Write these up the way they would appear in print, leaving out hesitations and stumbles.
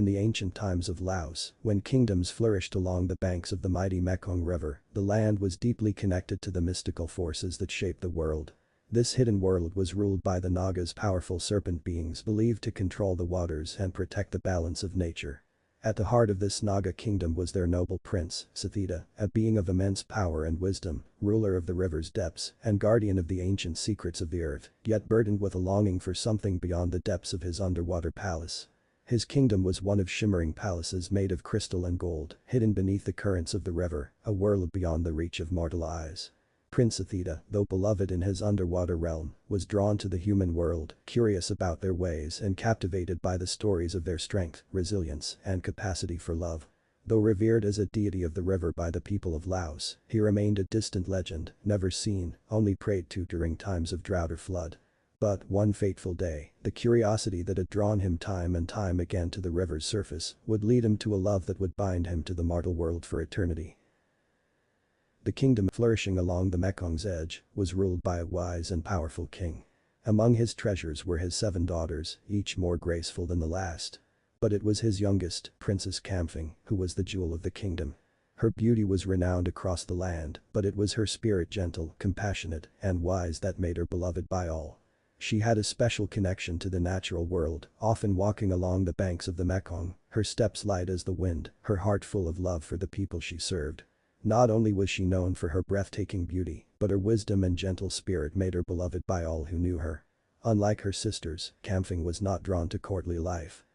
In the ancient times of Laos, when kingdoms flourished along the banks of the mighty Mekong River, the land was deeply connected to the mystical forces that shaped the world. This hidden world was ruled by the Nagas, powerful serpent beings believed to control the waters and protect the balance of nature. At the heart of this Naga kingdom was their noble prince, Sathida, a being of immense power and wisdom, ruler of the river's depths and guardian of the ancient secrets of the earth, yet burdened with a longing for something beyond the depths of his underwater palace. His kingdom was one of shimmering palaces made of crystal and gold, hidden beneath the currents of the river, a world beyond the reach of mortal eyes. Prince Athena, though beloved in his underwater realm, was drawn to the human world, curious about their ways and captivated by the stories of their strength, resilience, and capacity for love. Though revered as a deity of the river by the people of Laos, he remained a distant legend, never seen, only prayed to during times of drought or flood. But, one fateful day, the curiosity that had drawn him time and time again to the river's surface would lead him to a love that would bind him to the mortal world for eternity. The kingdom, flourishing along the Mekong's edge, was ruled by a wise and powerful king. Among his treasures were his 7 daughters, each more graceful than the last. But it was his youngest, Princess Kamphing, who was the jewel of the kingdom. Her beauty was renowned across the land, but it was her spirit, gentle, compassionate, and wise, that made her beloved by all. She had a special connection to the natural world, often walking along the banks of the Mekong, her steps light as the wind, her heart full of love for the people she served. Not only was she known for her breathtaking beauty, but her wisdom and gentle spirit made her beloved by all who knew her. Unlike her sisters, Kamphing was not drawn to courtly life.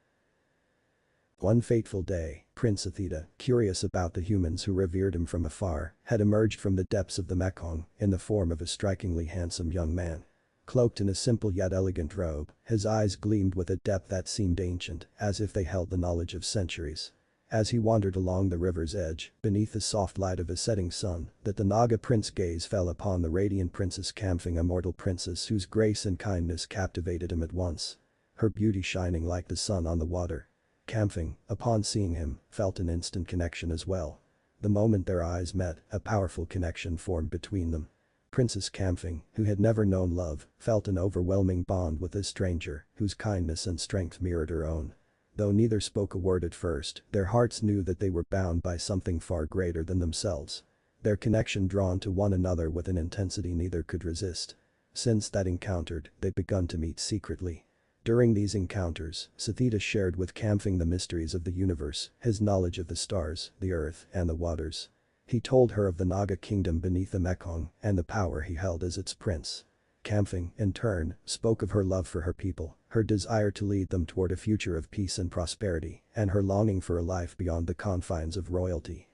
One fateful day, Prince Athena, curious about the humans who revered him from afar, had emerged from the depths of the Mekong in the form of a strikingly handsome young man. Cloaked in a simple yet elegant robe, his eyes gleamed with a depth that seemed ancient, as if they held the knowledge of centuries. As he wandered along the river's edge, beneath the soft light of a setting sun, the Naga prince's gaze fell upon the radiant Princess Kamphing, a mortal princess whose grace and kindness captivated him at once. Her beauty shining like the sun on the water. Kamphing, upon seeing him, felt an instant connection as well. The moment their eyes met, a powerful connection formed between them. Princess Kamphing, who had never known love, felt an overwhelming bond with this stranger, whose kindness and strength mirrored her own. Though neither spoke a word at first, their hearts knew that they were bound by something far greater than themselves. Their connection drawn to one another with an intensity neither could resist. Since that encounter, they'd begun to meet secretly. During these encounters, Sathida shared with Kamphing the mysteries of the universe, his knowledge of the stars, the earth, and the waters. He told her of the Naga kingdom beneath the Mekong and the power he held as its prince. Kamphing, in turn, spoke of her love for her people, her desire to lead them toward a future of peace and prosperity, and her longing for a life beyond the confines of royalty.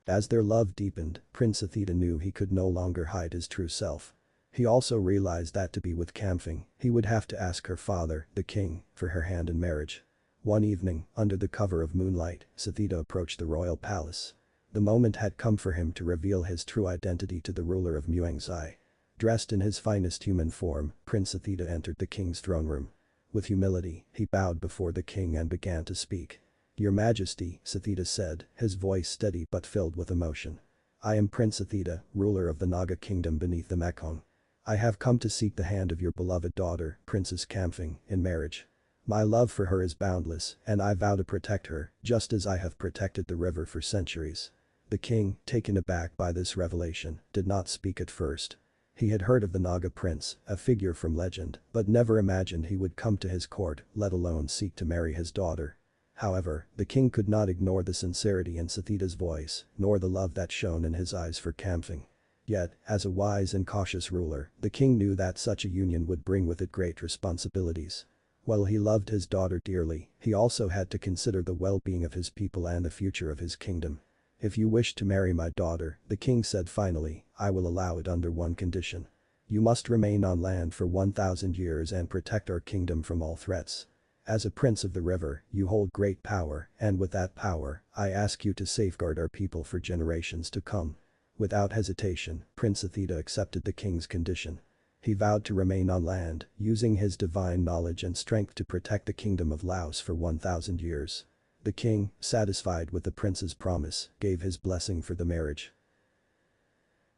As their love deepened, Prince Athena knew he could no longer hide his true self. He also realized that to be with Kamphing, he would have to ask her father, the king, for her hand in marriage. One evening, under the cover of moonlight, Sathida approached the royal palace. The moment had come for him to reveal his true identity to the ruler of Muangzai. Dressed in his finest human form, Prince Athena entered the king's throne room. With humility, he bowed before the king and began to speak. "Your Majesty," Sathida said, his voice steady but filled with emotion. "I am Prince Athena, ruler of the Naga kingdom beneath the Mekong. I have come to seek the hand of your beloved daughter, Princess Kamphing, in marriage. My love for her is boundless, and I vow to protect her, just as I have protected the river for centuries." The king, taken aback by this revelation, did not speak at first. He had heard of the Naga prince, a figure from legend, but never imagined he would come to his court, let alone seek to marry his daughter. However, the king could not ignore the sincerity in Sathida's voice, nor the love that shone in his eyes for Kamphing. Yet, as a wise and cautious ruler, the king knew that such a union would bring with it great responsibilities. While he loved his daughter dearly, he also had to consider the well-being of his people and the future of his kingdom. "If you wish to marry my daughter," the king said finally, "I will allow it under one condition. You must remain on land for 1,000 years and protect our kingdom from all threats. As a prince of the river, you hold great power, and with that power, I ask you to safeguard our people for generations to come." Without hesitation, Prince Athena accepted the king's condition. He vowed to remain on land, using his divine knowledge and strength to protect the kingdom of Laos for 1,000 years. The king, satisfied with the prince's promise, gave his blessing for the marriage.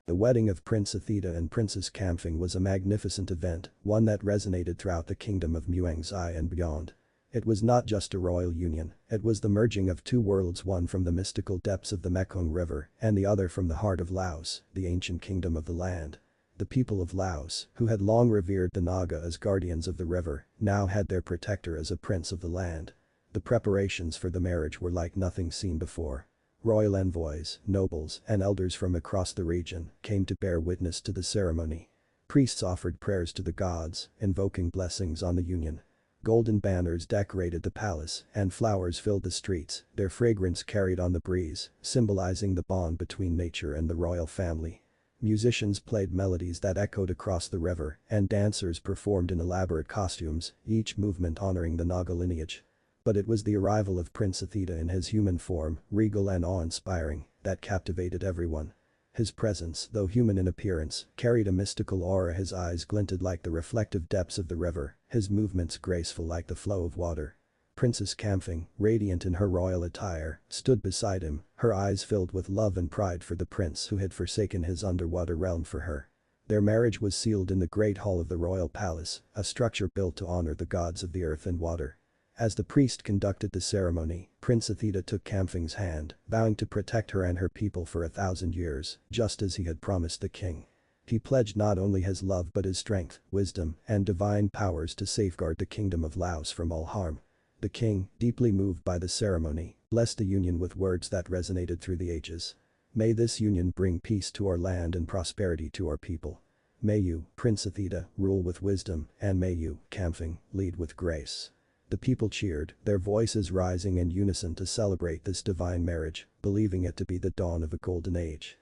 The wedding of Prince Athena and Princess Kamphing was a magnificent event, one that resonated throughout the kingdom of Muangzai and beyond. It was not just a royal union, it was the merging of two worlds, one from the mystical depths of the Mekong River and the other from the heart of Laos, the ancient kingdom of the land. The people of Laos, who had long revered the Naga as guardians of the river, now had their protector as a prince of the land. The preparations for the marriage were like nothing seen before. Royal envoys, nobles, and elders from across the region came to bear witness to the ceremony. Priests offered prayers to the gods, invoking blessings on the union. Golden banners decorated the palace, and flowers filled the streets, their fragrance carried on the breeze, symbolizing the bond between nature and the royal family. Musicians played melodies that echoed across the river, and dancers performed in elaborate costumes, each movement honoring the Naga lineage. But it was the arrival of Prince Athita in his human form, regal and awe-inspiring, that captivated everyone. His presence, though human in appearance, carried a mystical aura. His eyes glinted like the reflective depths of the river, his movements graceful like the flow of water. Princess Kamphing, radiant in her royal attire, stood beside him, her eyes filled with love and pride for the prince who had forsaken his underwater realm for her. Their marriage was sealed in the great hall of the royal palace, a structure built to honor the gods of the earth and water. As the priest conducted the ceremony, Prince Athita took Kamphing's hand, vowing to protect her and her people for 1,000 years, just as he had promised the king. He pledged not only his love but his strength, wisdom, and divine powers to safeguard the kingdom of Laos from all harm. The king, deeply moved by the ceremony, blessed the union with words that resonated through the ages. May this union bring peace to our land and prosperity to our people. May you, Prince Athita, rule with wisdom, and may you, Kamphing, lead with grace. The people cheered, their voices rising in unison to celebrate this divine marriage, believing it to be the dawn of a golden age.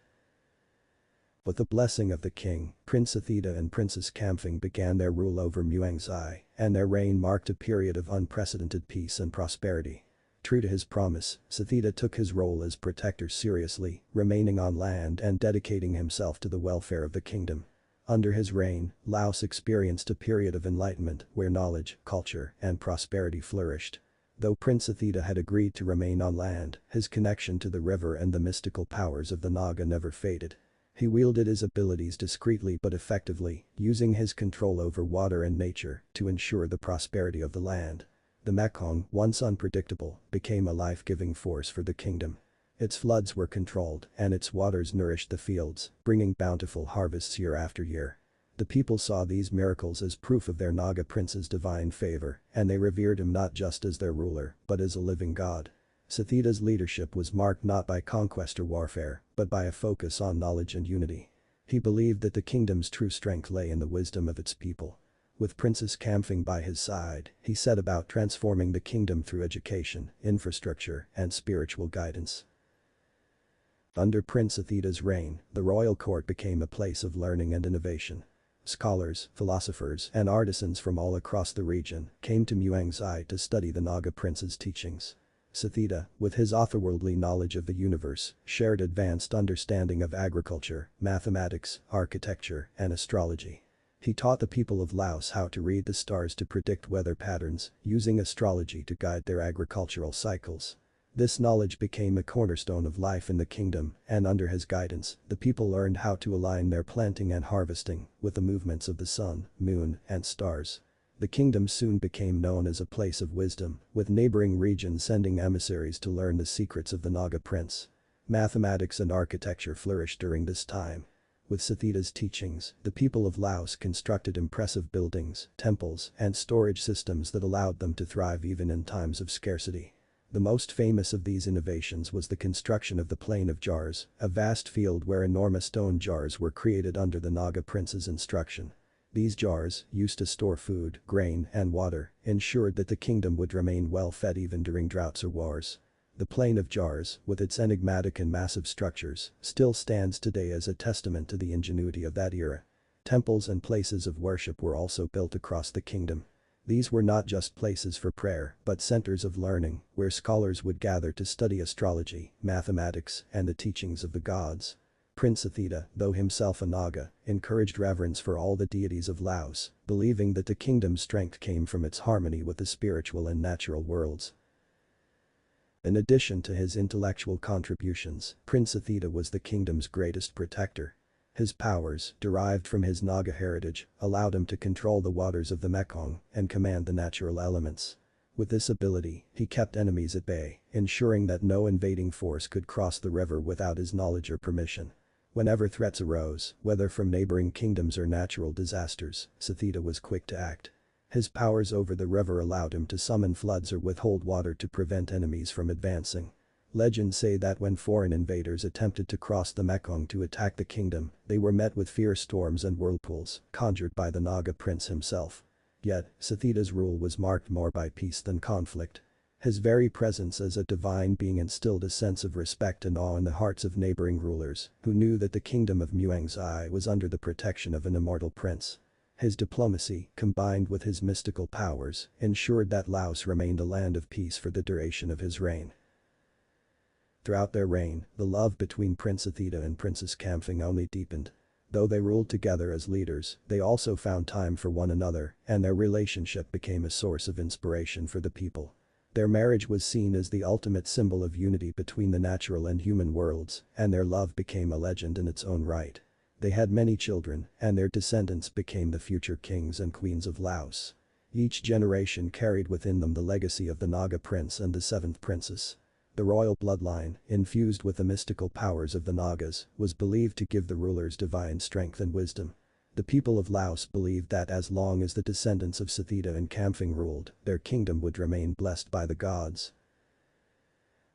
With the blessing of the king, Prince Athita and Princess Kamphing began their rule over Muangzai, and their reign marked a period of unprecedented peace and prosperity. True to his promise, Athita took his role as protector seriously, remaining on land and dedicating himself to the welfare of the kingdom. Under his reign, Laos experienced a period of enlightenment where knowledge, culture, and prosperity flourished. Though Prince Athita had agreed to remain on land, his connection to the river and the mystical powers of the Naga never faded. He wielded his abilities discreetly but effectively, using his control over water and nature to ensure the prosperity of the land. The Mekong, once unpredictable, became a life-giving force for the kingdom. Its floods were controlled, and its waters nourished the fields, bringing bountiful harvests year after year. The people saw these miracles as proof of their Naga prince's divine favor, and they revered him not just as their ruler, but as a living god. Athita's leadership was marked not by conquest or warfare, but by a focus on knowledge and unity. He believed that the kingdom's true strength lay in the wisdom of its people. With Princess Kamphing by his side, he set about transforming the kingdom through education, infrastructure, and spiritual guidance. Under Prince Athita's reign, the royal court became a place of learning and innovation. Scholars, philosophers, and artisans from all across the region came to Muangzai to study the Naga prince's teachings. Athita, with his otherworldly knowledge of the universe, shared advanced understanding of agriculture, mathematics, architecture, and astrology. He taught the people of Laos how to read the stars to predict weather patterns, using astrology to guide their agricultural cycles. This knowledge became a cornerstone of life in the kingdom, and under his guidance, the people learned how to align their planting and harvesting with the movements of the sun, moon, and stars. The kingdom soon became known as a place of wisdom, with neighboring regions sending emissaries to learn the secrets of the Naga prince. Mathematics and architecture flourished during this time. With Athita's teachings, the people of Laos constructed impressive buildings, temples, and storage systems that allowed them to thrive even in times of scarcity. The most famous of these innovations was the construction of the Plain of Jars, a vast field where enormous stone jars were created under the Naga prince's instruction. These jars, used to store food, grain, and water, ensured that the kingdom would remain well-fed even during droughts or wars. The Plain of Jars, with its enigmatic and massive structures, still stands today as a testament to the ingenuity of that era. Temples and places of worship were also built across the kingdom. These were not just places for prayer, but centers of learning, where scholars would gather to study astrology, mathematics, and the teachings of the gods. Prince Athita, though himself a Naga, encouraged reverence for all the deities of Laos, believing that the kingdom's strength came from its harmony with the spiritual and natural worlds. In addition to his intellectual contributions, Prince Athita was the kingdom's greatest protector. His powers, derived from his Naga heritage, allowed him to control the waters of the Mekong and command the natural elements. With this ability, he kept enemies at bay, ensuring that no invading force could cross the river without his knowledge or permission. Whenever threats arose, whether from neighboring kingdoms or natural disasters, Sathida was quick to act. His powers over the river allowed him to summon floods or withhold water to prevent enemies from advancing. Legends say that when foreign invaders attempted to cross the Mekong to attack the kingdom, they were met with fierce storms and whirlpools, conjured by the Naga prince himself. Yet, Sathida's rule was marked more by peace than conflict. His very presence as a divine being instilled a sense of respect and awe in the hearts of neighboring rulers, who knew that the kingdom of Muangzai was under the protection of an immortal prince. His diplomacy, combined with his mystical powers, ensured that Laos remained a land of peace for the duration of his reign. Throughout their reign, the love between Prince Sathida and Princess Kamphing only deepened. Though they ruled together as leaders, they also found time for one another, and their relationship became a source of inspiration for the people. Their marriage was seen as the ultimate symbol of unity between the natural and human worlds, and their love became a legend in its own right. They had many children, and their descendants became the future kings and queens of Laos. Each generation carried within them the legacy of the Naga prince and the seventh princess. The royal bloodline, infused with the mystical powers of the Nagas, was believed to give the rulers divine strength and wisdom. The people of Laos believed that as long as the descendants of Sathida and Kamphing ruled, their kingdom would remain blessed by the gods.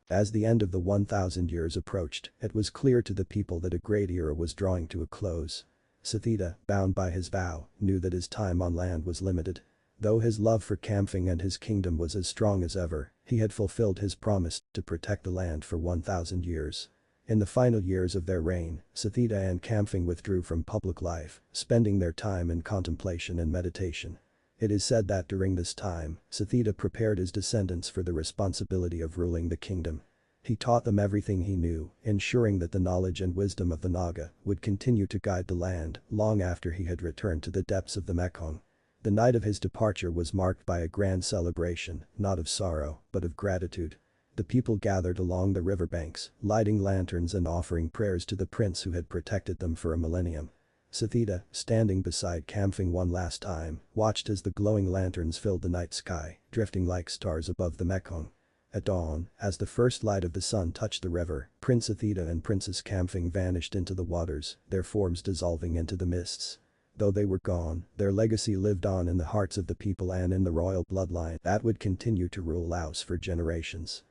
As the end of the 1,000 years approached, it was clear to the people that a great era was drawing to a close. Sathida, bound by his vow, knew that his time on land was limited. Though his love for Kamphing and his kingdom was as strong as ever, he had fulfilled his promise to protect the land for 1,000 years. In the final years of their reign, Sathida and Kamphing withdrew from public life, spending their time in contemplation and meditation. It is said that during this time, Sathida prepared his descendants for the responsibility of ruling the kingdom. He taught them everything he knew, ensuring that the knowledge and wisdom of the Naga would continue to guide the land long after he had returned to the depths of the Mekong. The night of his departure was marked by a grand celebration, not of sorrow, but of gratitude. The people gathered along the riverbanks, lighting lanterns and offering prayers to the prince who had protected them for a millennium. Sathida, standing beside Kamphing one last time, watched as the glowing lanterns filled the night sky, drifting like stars above the Mekong. At dawn, as the first light of the sun touched the river, Prince Sathida and Princess Kamphing vanished into the waters, their forms dissolving into the mists. Though they were gone, their legacy lived on in the hearts of the people and in the royal bloodline that would continue to rule Laos for generations.